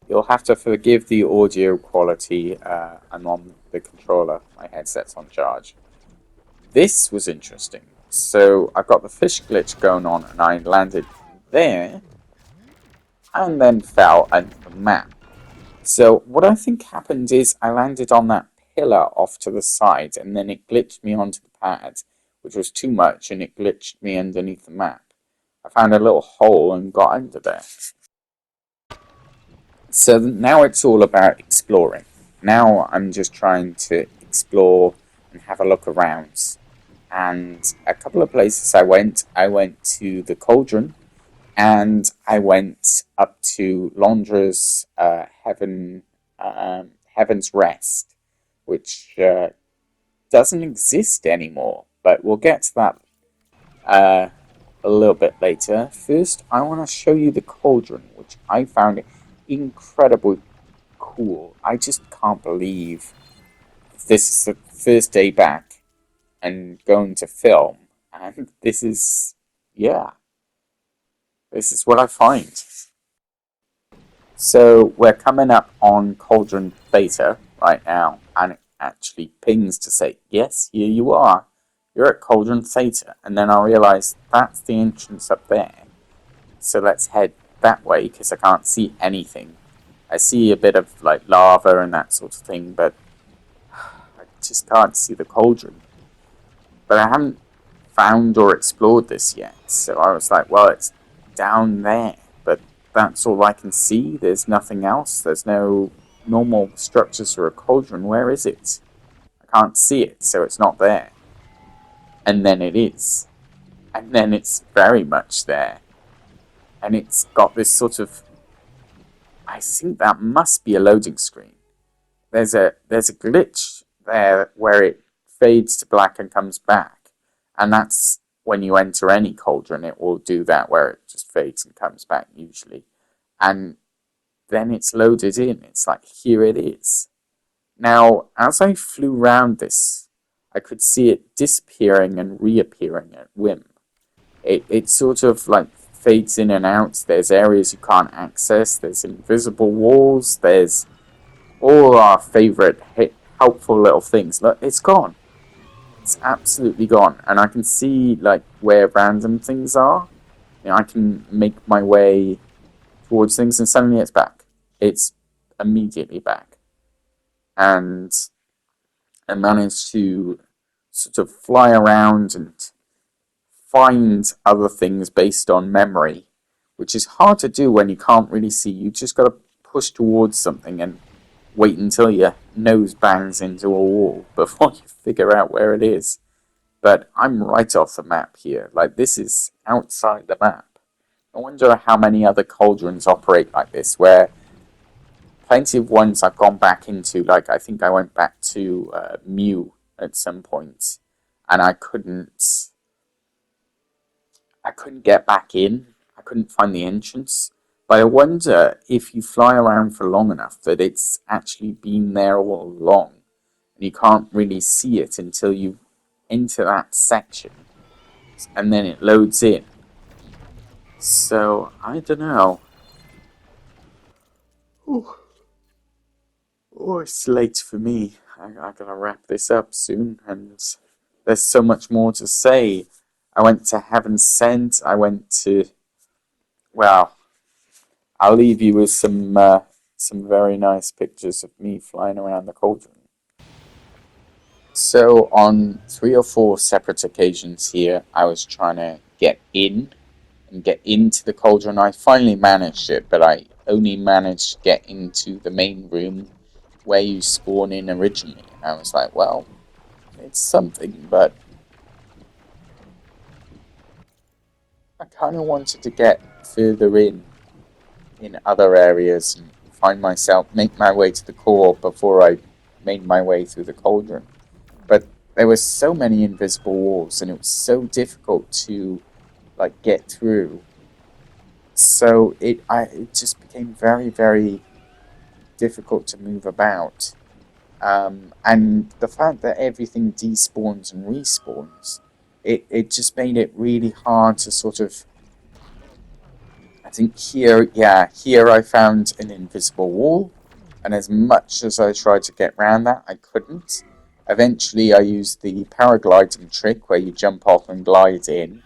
You'll have to forgive the audio quality. I'm on the controller. My headset's on charge. This was interesting. So I've got the fish glitch going on, and I landed there, and then fell under the map. So what I think happened is I landed on that pillar off to the side, and then it glitched me onto the pad, which was too much, and it glitched me underneath the map. I found a little hole and got under there. So now it's all about exploring. Now I'm just trying to explore and have a look around. And a couple of places I went to the Cauldron, and I went up to Londra's Heaven's Rest, which doesn't exist anymore. But we'll get to that uh, a little bit later. First, I want to show you the Cauldron, which I found incredibly cool. I just can't believe this is the first day back and going to film, and yeah, this is what I find. So we're coming up on Cauldron Theta right now, and it actually pings to say, yes, here you are. You're at Cauldron Theta. And then I realize that's the entrance up there. So let's head that way, because I can't see anything. I see a bit of like lava and that sort of thing, but I just can't see the cauldron. But I haven't found or explored this yet, so I was like, well, it's down there, but that's all I can see. There's nothing else. There's no normal structures for a cauldron. Where is it? I can't see it, so it's not there. And then it is. And then it's very much there. And it's got this sort of... I think that must be a loading screen. There's a glitch there where it fades to black and comes back. And that's when you enter any cauldron, it will do that where it just fades and comes back usually. And then it's loaded in. It's like, here it is. Now, as I flew around this, I could see it disappearing and reappearing at whim. It sort of like fades in and out. There's areas you can't access. There's invisible walls. There's all our favorite helpful little things. Look, it's gone. It's absolutely gone. And I can see like where random things are. You know, I can make my way towards things and suddenly it's back. It's immediately back. And I managed to sort of fly around and find other things based on memory, which is hard to do when you can't really see. You just got to push towards something and wait until your nose bangs into a wall before you figure out where it is. But I'm right off the map here. Like, this is outside the map. I wonder how many other cauldrons operate like this, where plenty of ones I've gone back into, like I think I went back to Mew at some point, and I couldn't get back in. I couldn't find the entrance. But I wonder if you fly around for long enough that it's actually been there all along. And you can't really see it until you enter that section. And then it loads in. So, I don't know. Ooh. Oh, it's late for me. I gotta wrap this up soon. And there's so much more to say. I went to Heaven's Sent. I went to... Well, I'll leave you with some very nice pictures of me flying around the cauldron. So on 3 or 4 separate occasions here, I was trying to get in and get into the cauldron. I finally managed it, but I only managed to get into the main room where you spawn in originally. And I was like, well, it's something, but I kind of wanted to get further in other areas and make my way to the core before I made my way through the cauldron. But there were so many invisible walls, and it was so difficult to like get through. So it just became very, very difficult to move about. And the fact that everything despawns and respawns, it just made it really hard to sort of I think here, yeah, here I found an invisible wall, and as much as I tried to get around that, I couldn't. Eventually, I used the paragliding trick where you jump off and glide in,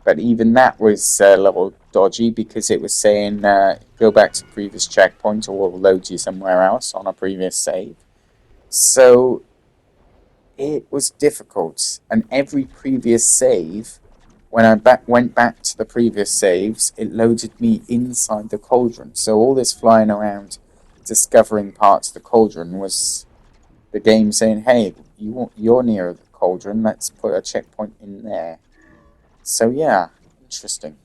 but even that was a little dodgy because it was saying go back to the previous checkpoint or we'll load you somewhere else on a previous save. So it was difficult, and every previous save, when I went back to the previous saves, it loaded me inside the cauldron. So all this flying around, discovering parts of the cauldron was the game saying, "Hey, you're near the cauldron. Let's put a checkpoint in there." So yeah, interesting.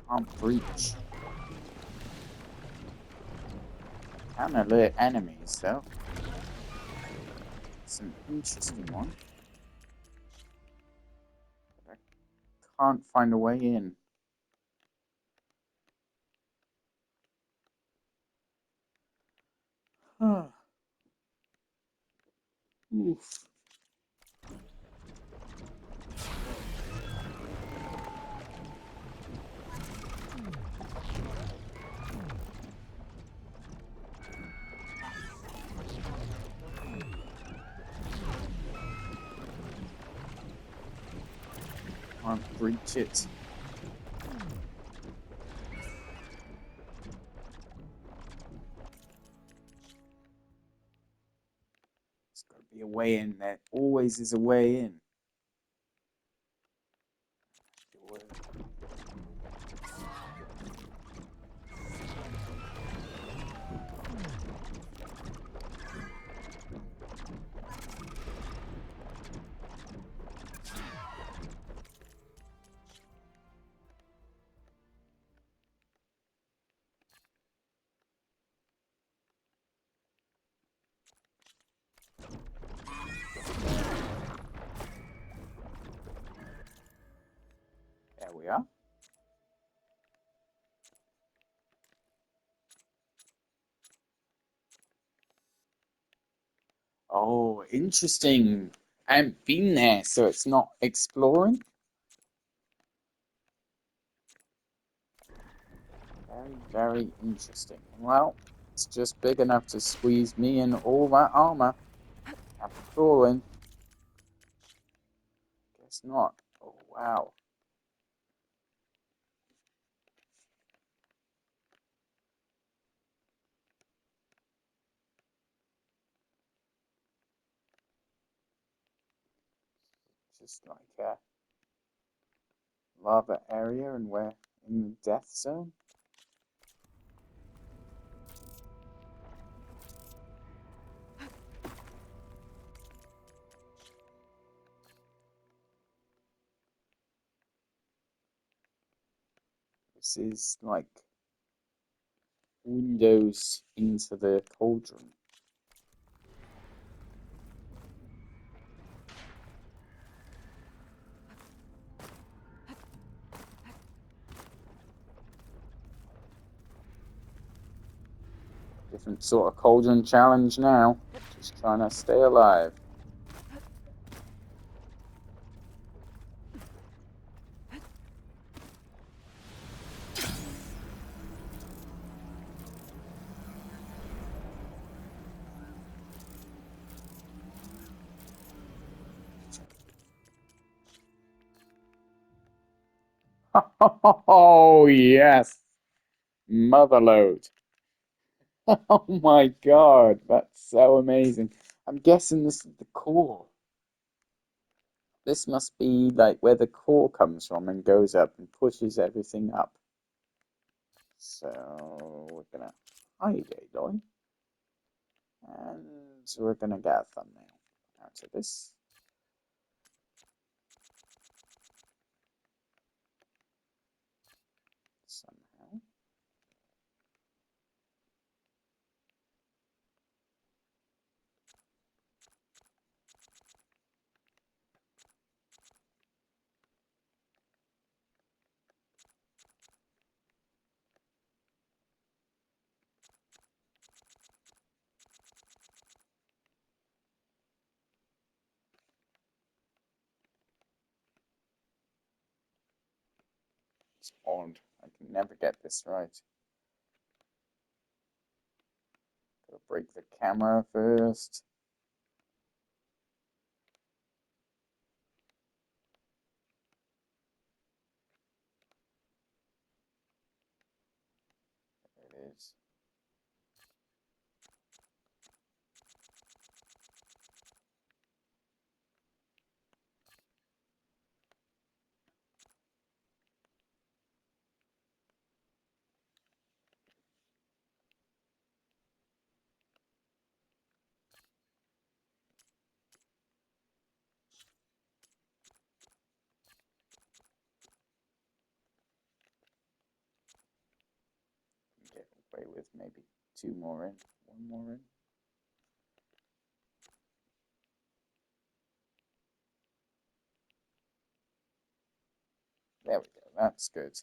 Can't breach. Can alert enemies, though. It's an interesting one. But I can't find a way in. Oof. Can't reach it. There's got to be a way in. There always is a way in. There we are. Oh, interesting. I haven't been there, so it's not exploring. Very, very interesting. Well, it's just big enough to squeeze me and all that armor. After crawling. Guess not. Oh, wow. Just like a lava area, and we're in the death zone. This is like windows into the cauldron. Different sort of cauldron challenge now. Just trying to stay alive. Oh, yes. Motherload. Oh my god, that's so amazing. I'm guessing this is the core. This must be like where the core comes from and goes up and pushes everything up. So we're gonna hide Aloy. And we're gonna get a thumbnail out of this. Somehow. It's odd. I can never get this right. Gotta break the camera first. There it is. Get away with maybe two more in. One more in. There we go. That's good.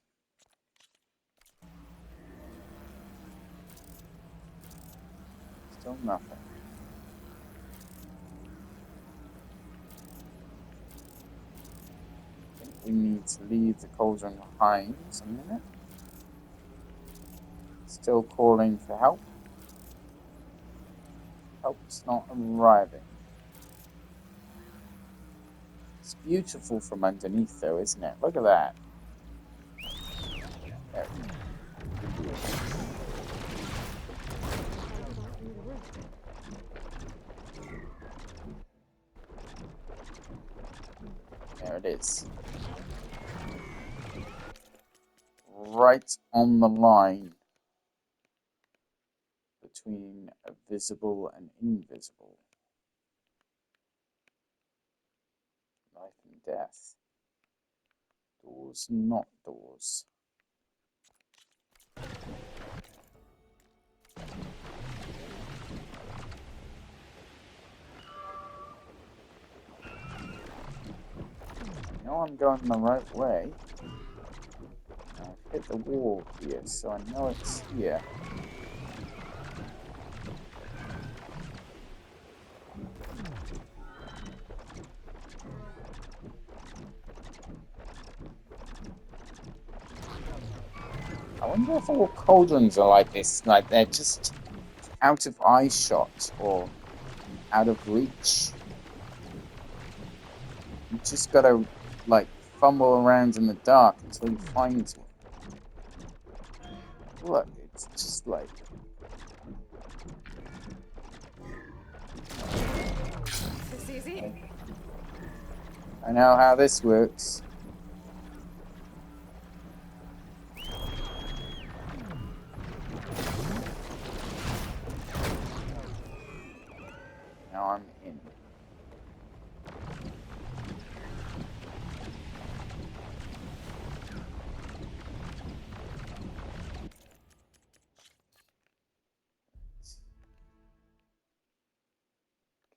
Still nothing. I think we need to leave the cauldron behind a minute. Still calling for help. Help's not arriving. It's beautiful from underneath, though, isn't it? Look at that. There we go. There it is. Right on the line between visible and invisible. Life and death. Doors, not doors. I know I'm going the right way. I've hit the wall here, so I know it's here. I wonder if all cauldrons are like this, like they're just out of eye shot or out of reach. You just gotta, like, fumble around in the dark until you find one. Look, it's just like... Is this easy? I know how this works. Now I'm in.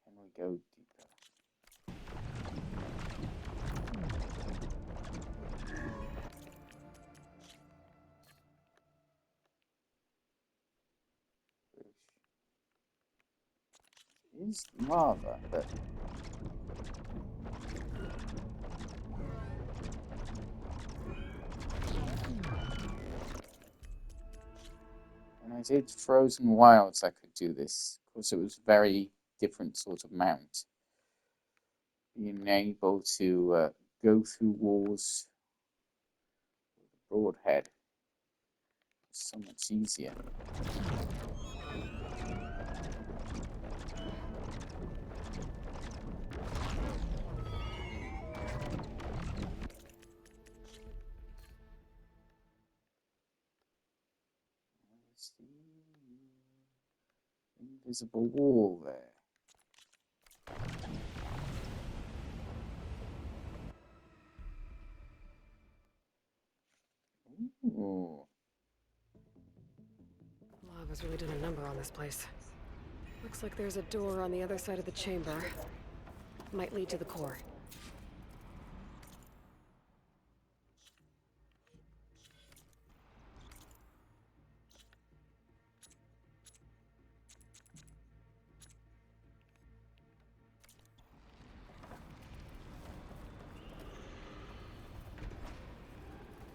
Can we go deeper? It is lava, but... When I did Frozen Wilds, I could do this. Of course, it was a very different sort of mount. Being able to go through walls with a broad head is so much easier. There's the invisible wall there. Ooh. Lava's really done a number on this place. Looks like there's a door on the other side of the chamber. Might lead to the core.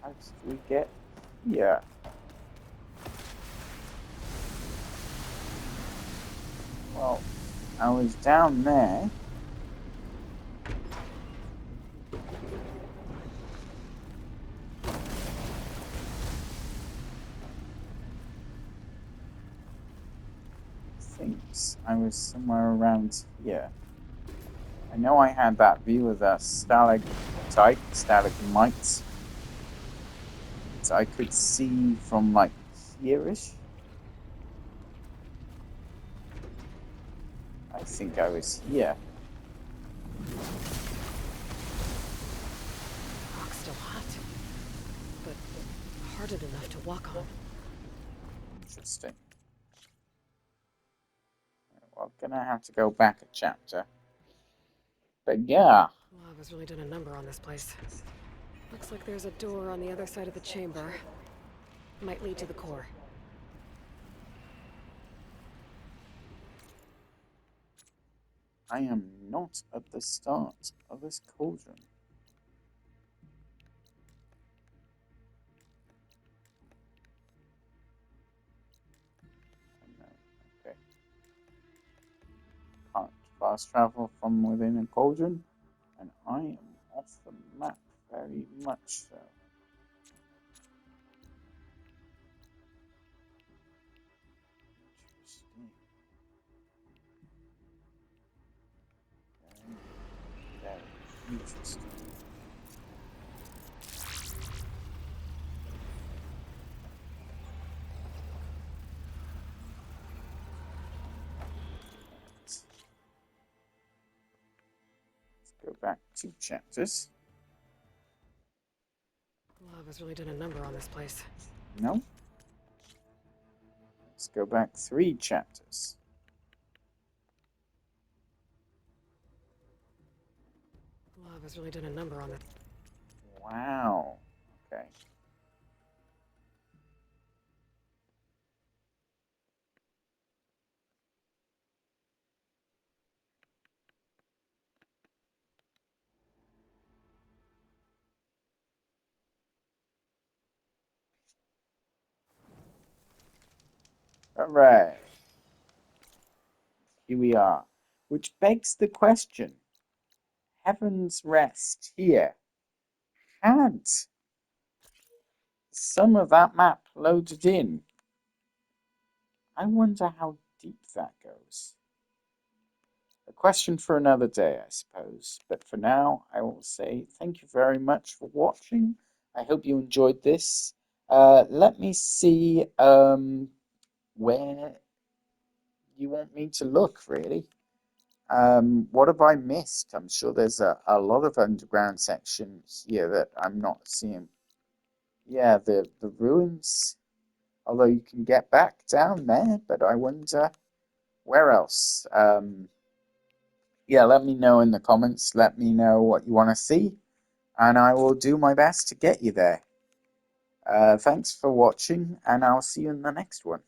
How did we get here? Well, I was down there. Thinks I was somewhere around here. I know I had that view of the stalagmites. So I could see from like here-ish. I think I was here. Rock's still hot, but hardened enough to walk on. Interesting. we're gonna have to go back a chapter. But yeah. Lava's really done a number on this place. Looks like there's a door on the other side of the chamber. Might lead to the core. I am not at the start of this cauldron. Okay. Can't fast travel from within a cauldron, and I am off the map very much so. Interesting. Very interesting. Let's go back 2 chapters. Lava's really done a number on this place. No. Let's go back 3 chapters. Lava's really done a number on it. Wow. Okay. Alright. Here we are. Which begs the question. Heaven's Rest here had some of that map loaded in. I wonder how deep that goes. A question for another day, I suppose. But for now, I will say thank you very much for watching. I hope you enjoyed this. Let me see where you want me to look, really. What have I missed? I'm sure there's a lot of underground section here that I'm not seeing. Yeah, the ruins, although you can get back down there, but I wonder where else. Yeah, let me know in the comments. Let me know what you want to see, and I will do my best to get you there. Thanks for watching, and I'll see you in the next one.